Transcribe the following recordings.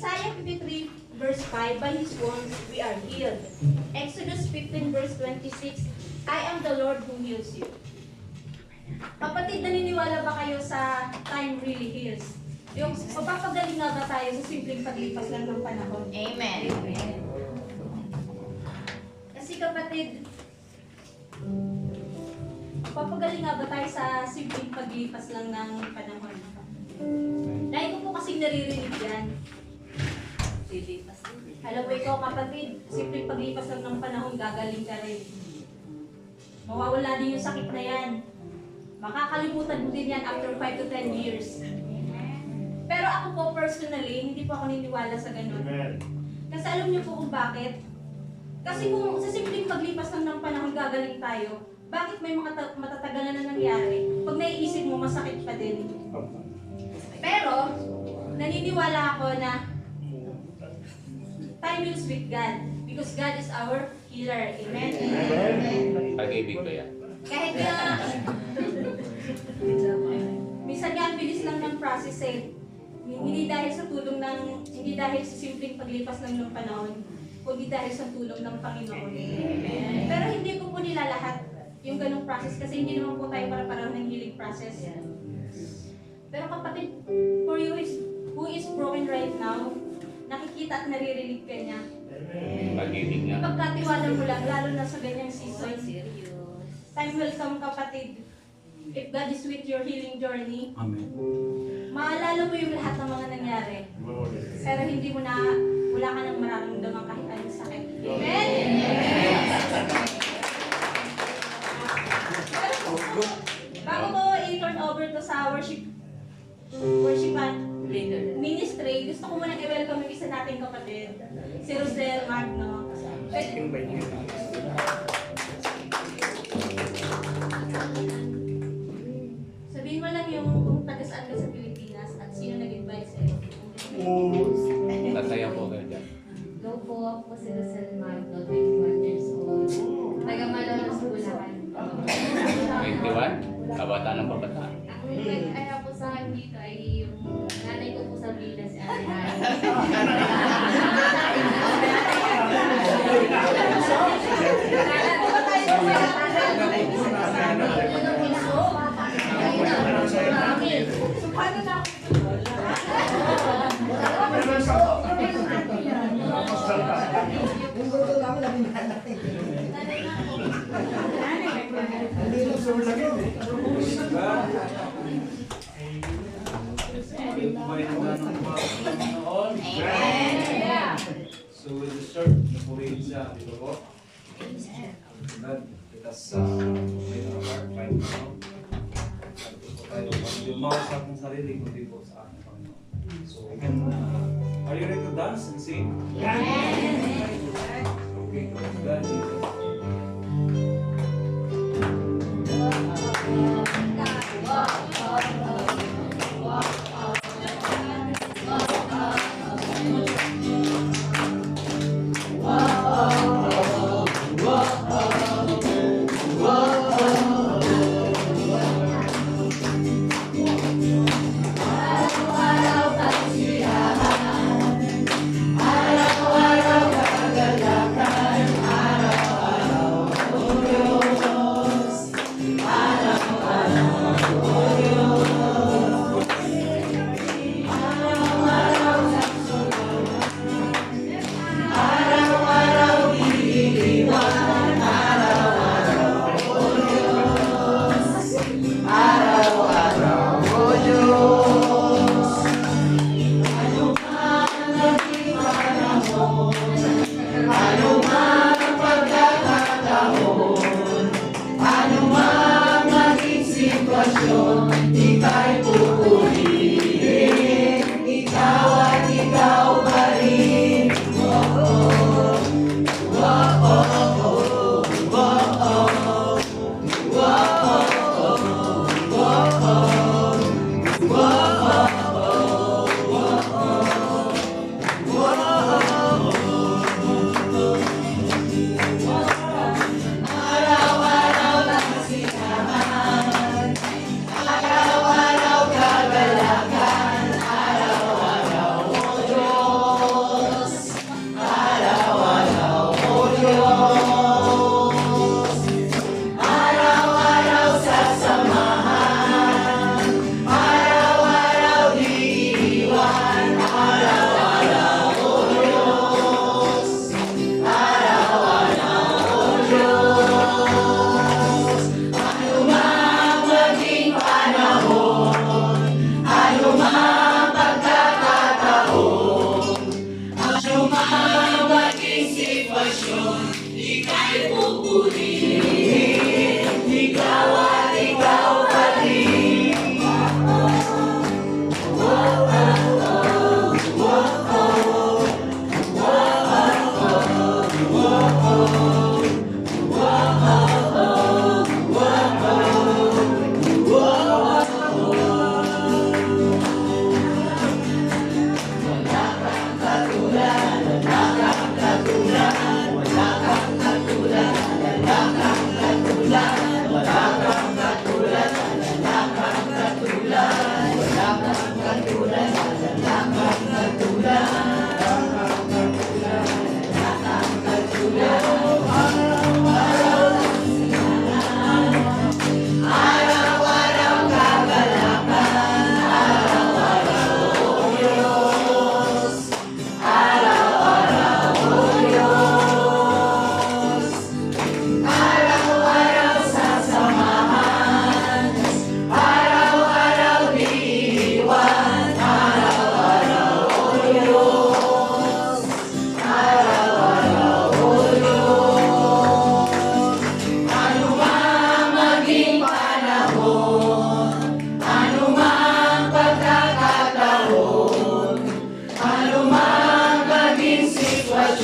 Isaiah 53 verse 5, by His wounds we are healed. Exodus 15 verse 26, I am the Lord who heals you. Kapatid, naniniwala ba kayo sa time really heals? Yung mapapagaling nga ba tayo sa simpleng paglipas lang ng panahon? Amen. Amen. Kasi kapatid, mapapagaling nga ba tayo sa simpleng paglipas lang ng panahon? Dahil ko po kasi naririnig yan. Alam mo ikaw kapatid, simpleng paglipas lang ng panahon, gagaling ka rin. Mawawala din yung sakit na yan. Makakalimutan mo din yan after 5 to 10 years. Pero ako po personally, hindi po ako niniwala sa ganun. Kasi alam niyo po kung bakit? Kasi kung sa simpleng paglipas lang ng panahon gagaling tayo, bakit may mga matatagalan na nangyari? Pag naiisip mo, masakit pa din. Pero, naniniwala ako na time is with God. Because God is our healer. Amen? Pag-ibig ko yan. Kahit nga, minsan nga ang bilis lang ng process eh. Hindi dahil sa tulong ng, hindi dahil sa simpleng paglipas lang ng panahon, kundi dahil sa tulong ng Panginoon. Pero hindi ko po nilalahat yung ganong process kasi hindi naman po tayo para-paraw ng healing process. Pero kapatid, for you who is broken right now, nakikita at naririnig ka niya. Pag-ibig niya. Pagkatiwala mo lang, lalo na sa ganyang season. Time will come, kapatid. If God is with your healing journey, Amen. maalala mo yung lahat ng mga nangyari. Pero hindi mo na, wala ka nang mararamdaman kahit anong sakit. Amen? Bago ko i-turn over to sa worship ministry, gusto ko muna i-welcome yung isa nating kapatid, si Rosel Magno. Sabihin mo lang yung kung taga-saan ka sa Pilipinas at sino nag-invite sa'yo. Nasaya po kayo dyan. Go po ako si Rosel Magno, 21 years old. Taga Malolos, Bulacan. 21? Kabataan ng kabataan. Ang nag-aya po sa akin dito ay yung nanay ko po sa Villa si Ate Hari. So with the shirt, napurihin siya, di ba po? God, let us open our heart right now. At gusto tayo, hindi makausap ng sarili, kundi po sa ating Panginoon. So we can, are you ready to dance and sing? Okay, God, Jesus. Araw-araw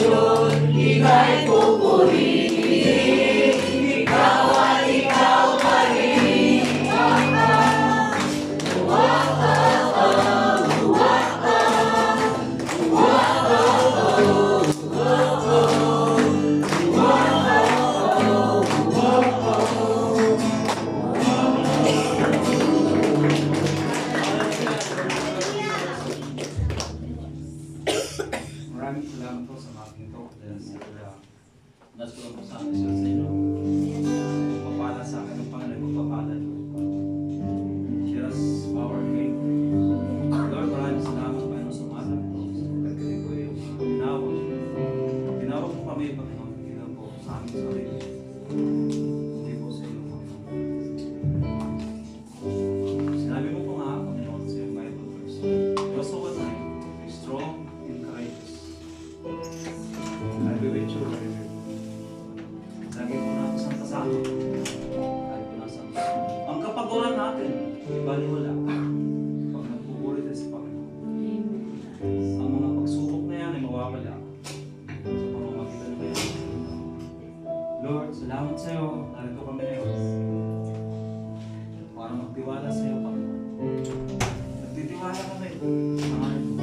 nagsasambisyon, ika'y pupurihin. Ikaw at ikaw pa rin. Maraming salamat po sa mga ito. Dahil sa nas ko lang po sa akin siya sa inyo. Papala sa akin ng Panginoon, magpapala doon pa. Just power faith. Lord, maraming salamat Panginoon sa mga ito. Sa pagkagaling ko yung tinawag. Tinawag mo kami, Panginoon, hindi lang po sa aming sarili. Hindi po sa inyo, Panginoon. Sinabi mo po nga, Panginoon, sa iyong Bible verse. Joshua 9, be strong and courageous. I'll be with you. Lagi po na isang kasama. Kahit po nasa ang kapaguran natin, ibaliwala. Pag nagpupuri tayo sa Panginoon. Ang mga pagsubok na yan ay mawawala sa pamamagitan ng yan. Lord, salamat sa iyo. Narito kami ngayon. Para magtiwala sa iyo, Panginoon. Nagtitiwala kami. Pangalan mo.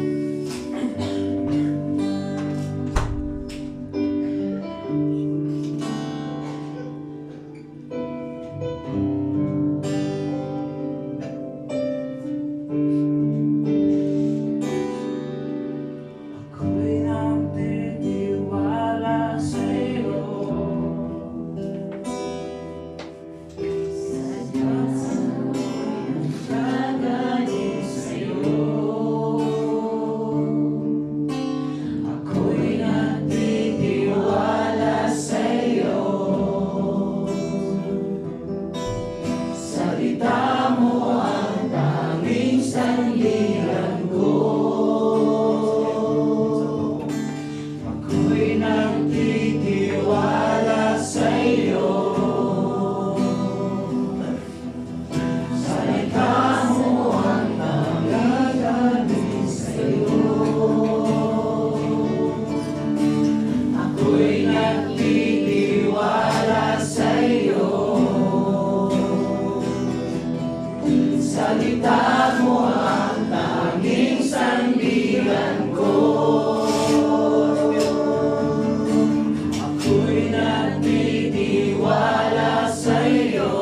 Ako'y nagtitiwala sa iyo. Gagaling sa iyo. Ako'y nagtitiwala sa iyo. Salita mo ang tanging sanligan ko. Ako'y nagtitiwala sa iyo. Salita mo ang nanggagaling sa iyo. Ako'y nagtitiwala sa iyo. Salita mo ang tanging sandigan ko. Ako'y nagtitiwala sa iyo.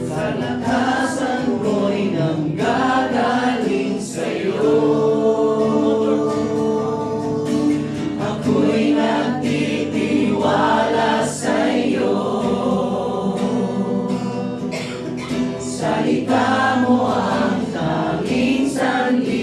Kalakasan ko'y nanggagaling sa iyo. Ako'y nagtitiwala sa iyo. Salita mo ang tanging sandigan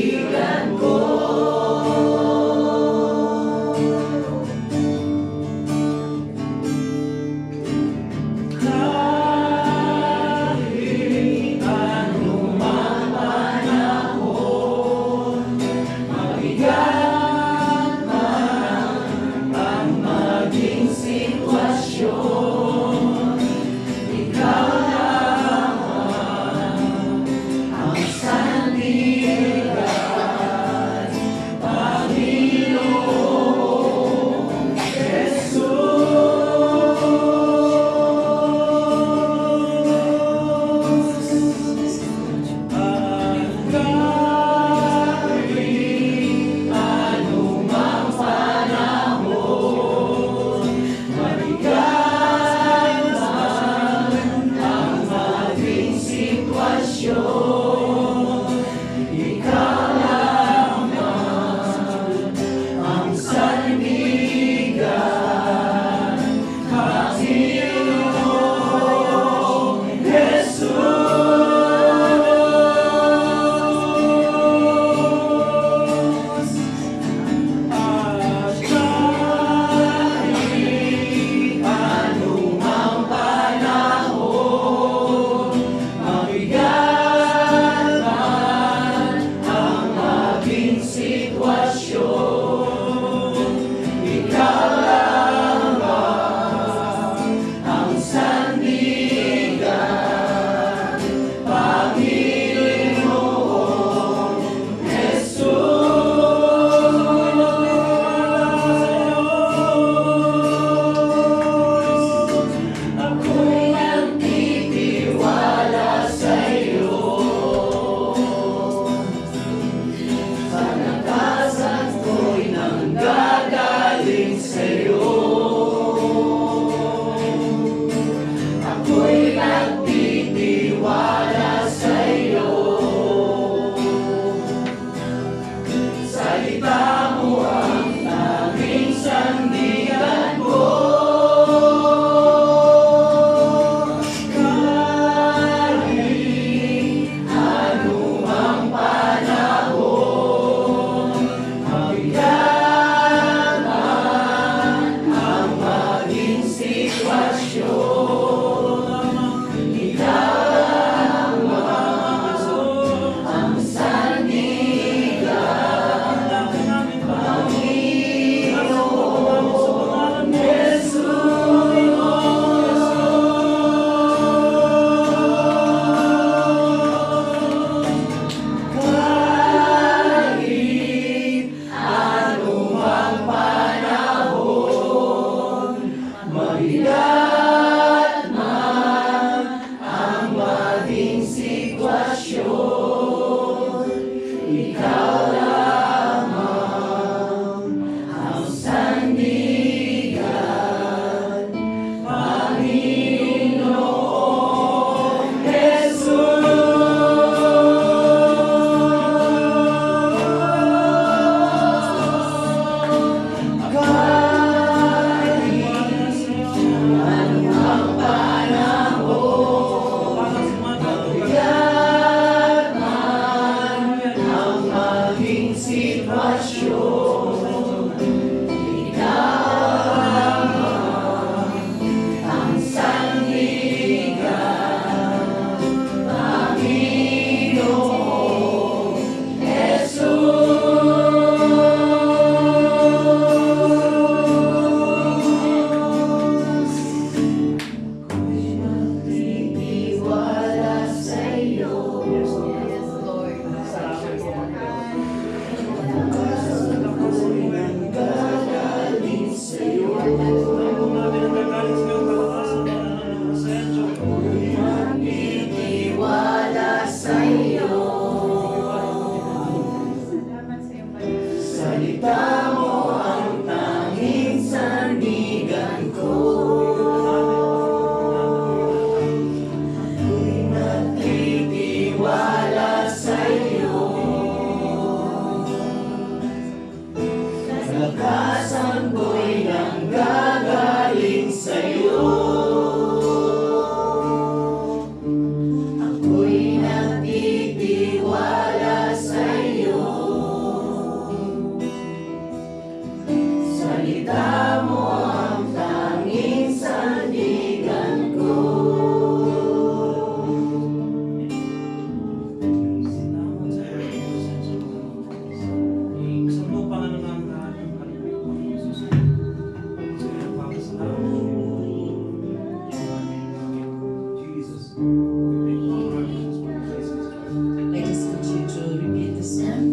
Let us continue to repeat the song.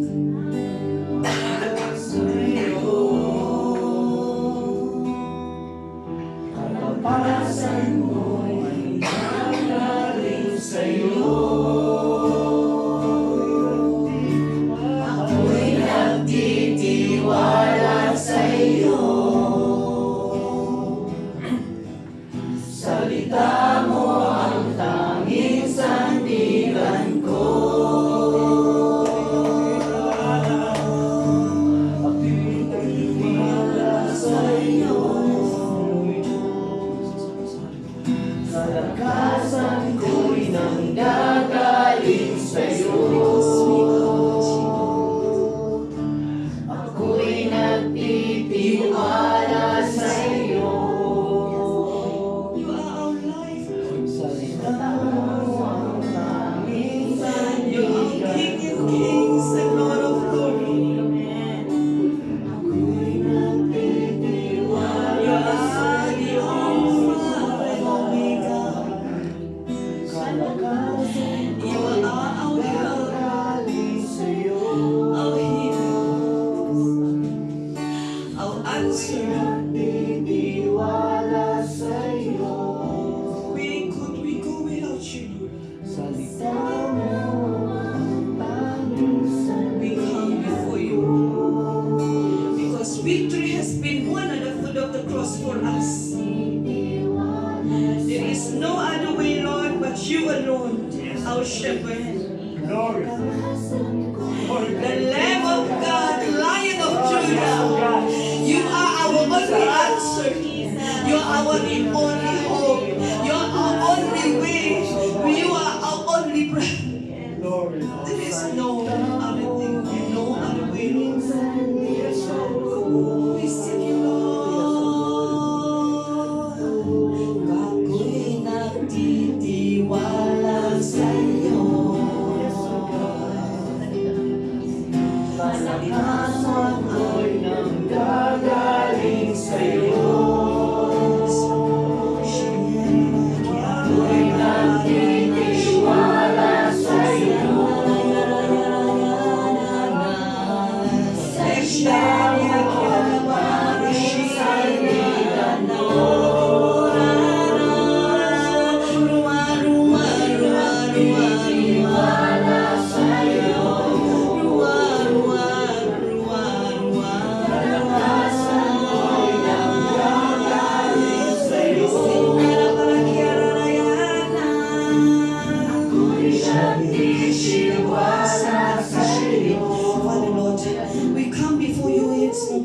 Victory has been won at the foot of the cross for us. There is no other way, Lord, but you alone, our shepherd. The Lamb of God, the Lion of Judah. You are our only answer. You are our only hope. You are our only way. You are our only breath. There is no other thing, no other way, Lord. We seek you, Lord. Ako'y nagtitiwala sa'yo. Kalakasan ko'y nanggagaling sa'yo. Ako'y nagtitiwala sa'yo.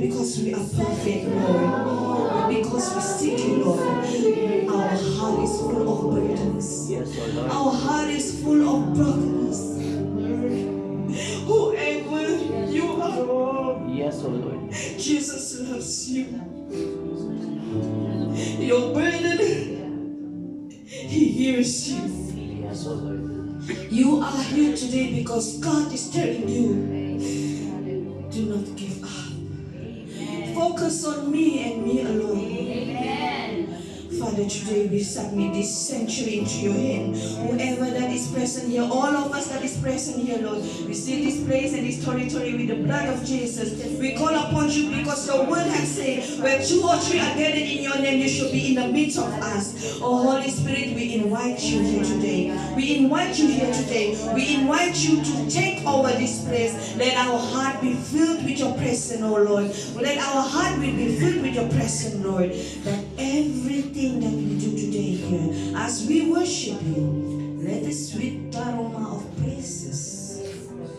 Because we are perfect, Lord. Because we seek you, Lord. Our heart is full of burdens. Our heart is full of brokenness. Whoever you are, Yes, O Lord. Jesus loves you. Your burden, He hears you. Yes, O Lord. You are here today because God is telling you, do not give up. Focus on me and me alone. Father, today we submit this sanctuary into your hand. Whoever that is present here, all of us that is present here, Lord, we seal this place and this territory with the blood of Jesus. We call upon you because your word has said, where 2 or 3 are gathered in your name, you should be in the midst of us. Oh, Holy Spirit, we invite you here today. We invite you here today. We invite you to take over this place. Let our heart be filled with your presence, oh Lord. Let our heart be filled with your presence, Lord. That everything that we do today here, as we worship you, let the sweet aroma of praises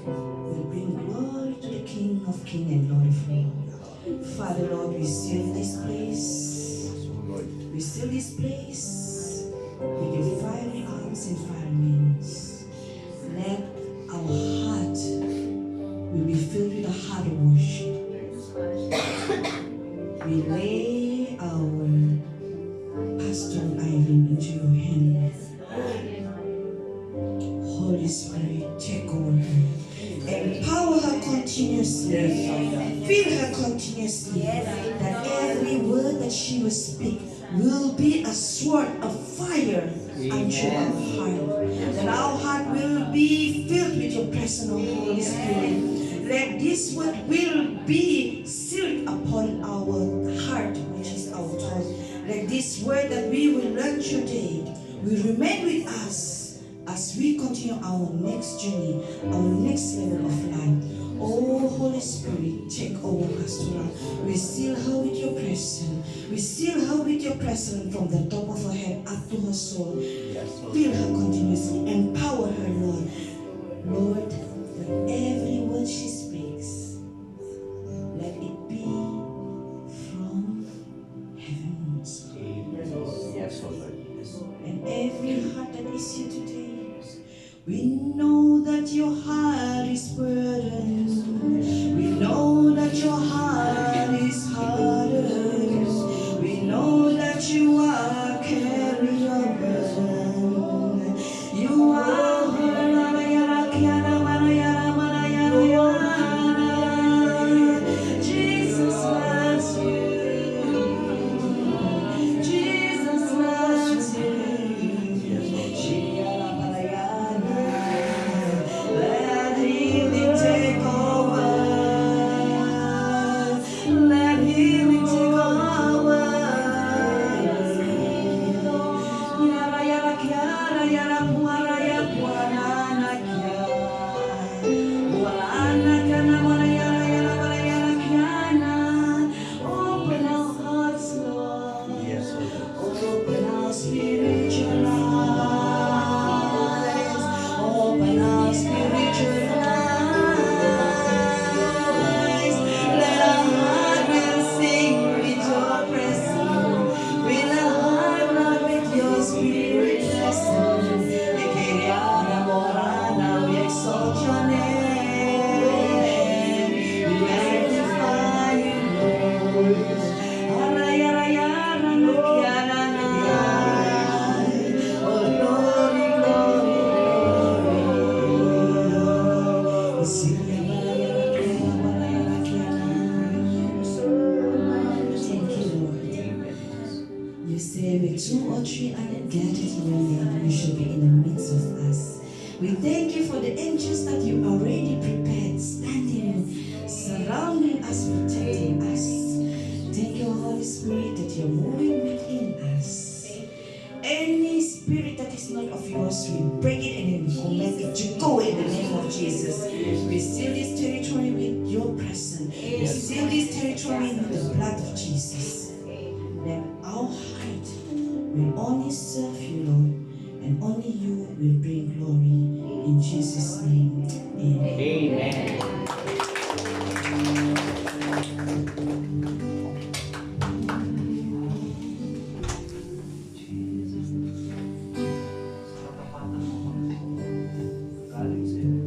will bring glory to the King of Kings and Lord of Lords. Father, Lord, we seal this place. We seal this place with your fiery arms and fiery wings. Let our heart will be filled with a heart of worship. We lay our Pastor Ivan into your hands. Holy Spirit, take over her. Empower her continuously. Fill her continuously. That every word that she will speak will be a sword of fire unto our heart. That our heart will be filled with your presence, O Holy Spirit. Let this word will be sealed upon our heart, which is our thought. Let this word that we will learn today will remain with us as we continue our next journey, our next level of life. Oh, Holy Spirit, take over Pastora. We seal her with your presence. We seal her with your presence from the top of her head up to her soul. Fill her continuously. Empower her, Lord. Lord, that every word she speaks, let it be from heavens. Yes, O Lord. And every heart that is here today, we know that your heart is burdened. We know that your heart is hardened. We know that you are carrying a burden. You are Jesus loves you. Jesus loves you. Let healing take over. Let healing take over. Yara yara kiara yara puara ya puara na kiara. Puara kana mara yara yara mara yara kiana. Open our hearts, Lord. Yes, O Lord. Open our spiritual eyes. Open our spiritual eyes. Let our heart will sing with your presence. Will our heart love with your spirit blessing. We exalt your name. We magnify you, Lord. Oh, glory, glory, glory. Thank you, Lord. You say with 2 or 3 are gathered in your name, you should be in the midst of us. We thank you for the angels that you already prepared, standing, surrounding us, protecting us. Thank you, Holy Spirit, that you're moving within us. Any spirit that is not of yours, we break it and we command it to go in the name of Jesus. We seal this territory with your presence. We seal this territory with the blood of Jesus. Let our heart will only serve you, Lord, and only you will bring glory. In Jesus' name, amen. Amen. Galing sa'yo.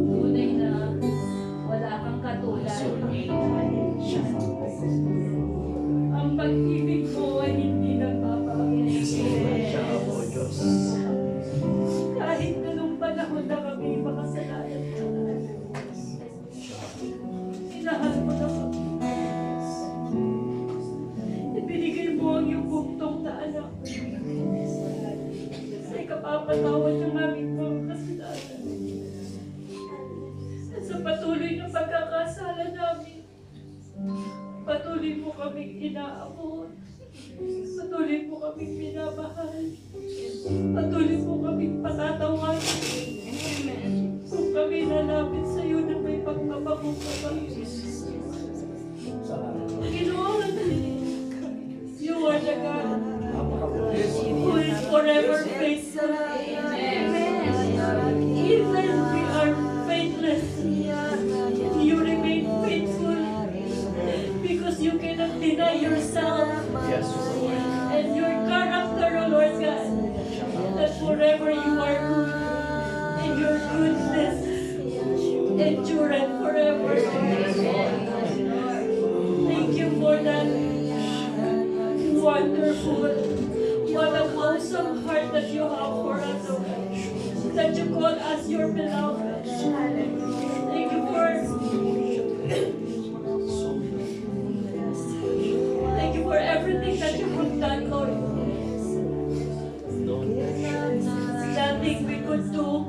Tunay na wala kang katulad. Ang pag-ibig mo ay hindi nagpapalit. Kahit na nung panahon na kami makasalanan ka, sinahal mo na kami. Ibinigay mo ang iyong buktong na anak. Sa ikapapatawad ng aming mga kasalanan. At sa patuloy na pagkakasala namin, patuloy mo kaming inaabot. Patuloy mo kaming minamahal. Patuloy mo kaming patatawarin. Kung kami nalapit sa iyo na may pagpapakong kapatid. Ginoon, you are the God who is forever faithful. Even we are faithless, you remain faithful because you cannot deny yourself and your character, O Lord God, that forever you are good and your goodness endureth forever. Thank you for that wonderful, what an awesome heart that you have for us, O God, that you call us your beloved. Thank you for everything that you have done, Lord. Nothing we could do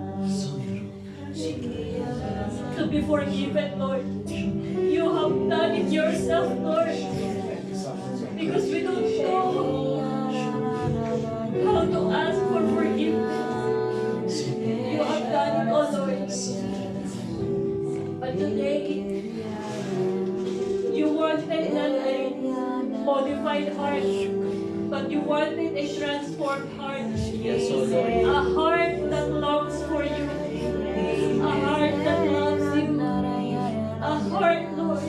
to be forgiven, Lord. You have done it yourself, Lord. Because we don't know how to ask for forgiveness. You have done it, oh Lord. But today, you wanted not a modified heart, but you wanted a transformed heart. A heart that longs for you. A heart that loves you. A heart, Lord,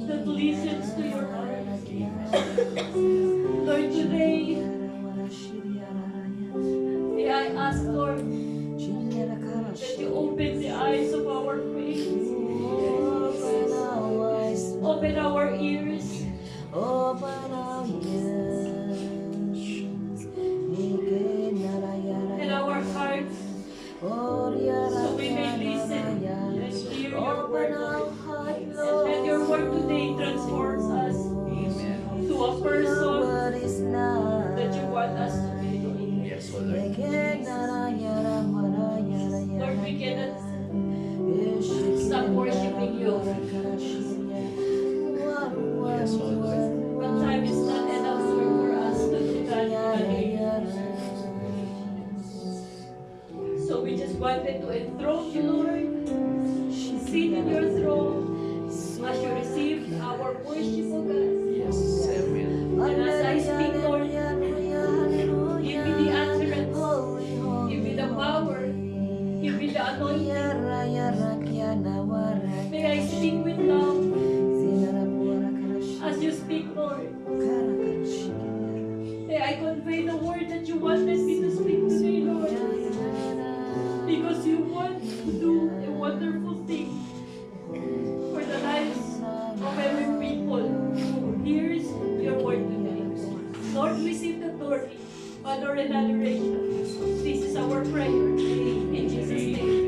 that listens to your heart. Lord, today, may I ask, Lord, that you open the eyes of our faith, open our ears, and our hearts, so we may listen and hear your word. And let your word today transforms us to a person that you want us to be. Yes, O Lord. Lord, we cannot stop worshiping you. Yes, O Lord. But time is not enough, Lord, for us to do that today. So we just wanted to enthrone you, Lord. Sit in your throne as you receive our worship, O God. Yes, amen. And as I speak, Lord, give me the utterance, give me the power, give me the anointing. May I speak with love as you speak, Lord. May I convey the word that you wanted me to speak today, Lord. Because you want to do a wonderful thing for the lives of every people who hears your word today. Lord, receive the glory, honor, and adoration. This is our prayer. In Jesus' name.